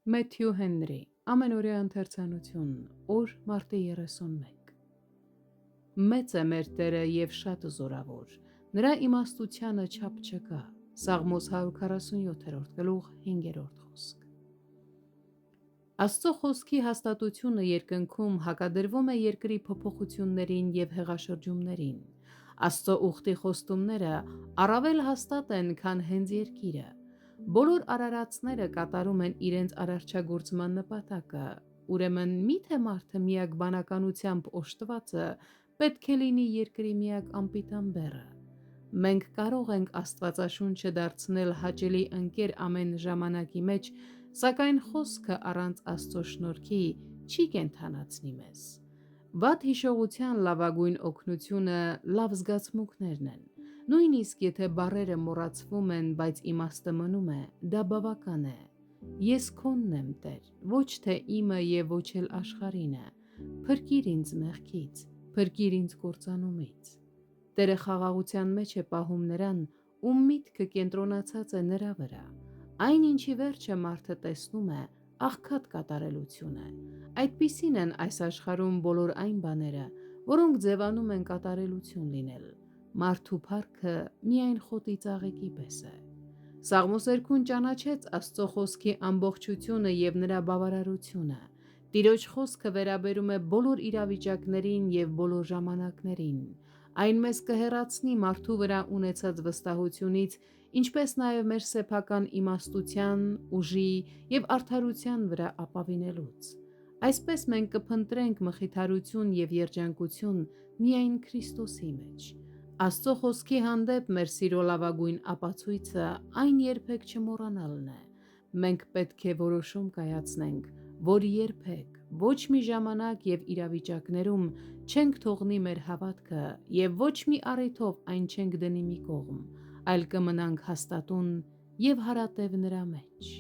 Մեթյու Հենրի, ամենօրյա ընթերցանություն, օր մարտի 31։ Մեծ է մեր Տերը և շատ զորավոր, նրա իմաստությանը չափ չկա։ Սաղմոս 147 գլուխ 5-րդ խոսք։ Աստծո խոսքի հաստատությունը երկնքում հակադրվում է երկրի փոփոխություններին և հեղաշրջումներին։ Աստծո ուխտի խոստումները առավել հաստատ են, քան հենց երկիրը։ Բոլոր արարածները կատարում են իրենց արարչագործման նպատակը, ուրեմն միթե մարդը միակ բանականությամբ օժտվածը պետք է լինի երկրի միակ անպիտան բեռը։ Մենք կարող ենք Աստվածաշունչը դարձնել հաճելի ընկեր ամեն ժամանակի մեջ, սակայն խոսքը առանց Աստծո շնորհքի չի կենդանացնի մեզ։ Վատ հիշողության լավագույն օգնությունը լավ զգացմունքներն են։ Նույնիսկ եթե բառերը մոռացվում են, բայց իմաստը մնում է, դա բավական է։ Ես քոնն եմ, Տեր, ոչ թե իմը և ոչ էլ աշխարհինը։ Փրկիր ինձ մեղքից, փրկիր ինձ կործանումից։ Տերը խաղաղության մեջ է պահում նրան, ում միտքը կենտրոնացած է նրա վրա։ Այն, ինչի վերջը մարդը տեսնում է, աղքատ կատարելություն է։ Այդպիսին են այս աշխարհում բոլոր այն բաները, որոնք ձևանում են կատարելություն լինել։ Մարդու փառքը միայն խոտի ծաղիկի պես է։ Սաղմոսերկուն ճանաչեց Աստծո խոսքի ամբողջությունը և նրա բավարարությունը։ Տիրոջ խոսքը վերաբերում է բոլոր իրավիճակներին և բոլոր ժամանակներին։ Այն մեզ կհեռացնի մարդու վրա ունեցած վստահությունից, ինչպես նաև մեր սեփական իմաստության, ուժի և արդարության վրա ապավինելուց։ Այսպես մենք կփնտրենք մխիթարություն և երջանկություն միայն Քրիստոսի մեջ։ Աստծո խոսքի հանդեպ մեր սիրո լավագույն ապացույցը այն երբեք չմոռանալն է։ Մենք պետք է որոշում կայացնենք, որ երբեք, ոչ մի ժամանակ և իրավիճակներում չենք թողնի մեր հավատքը և ոչ մի առիթով այն չենք դնի մի կողմ, այլ կմնանք հաստատուն և հարատև նրա մեջ։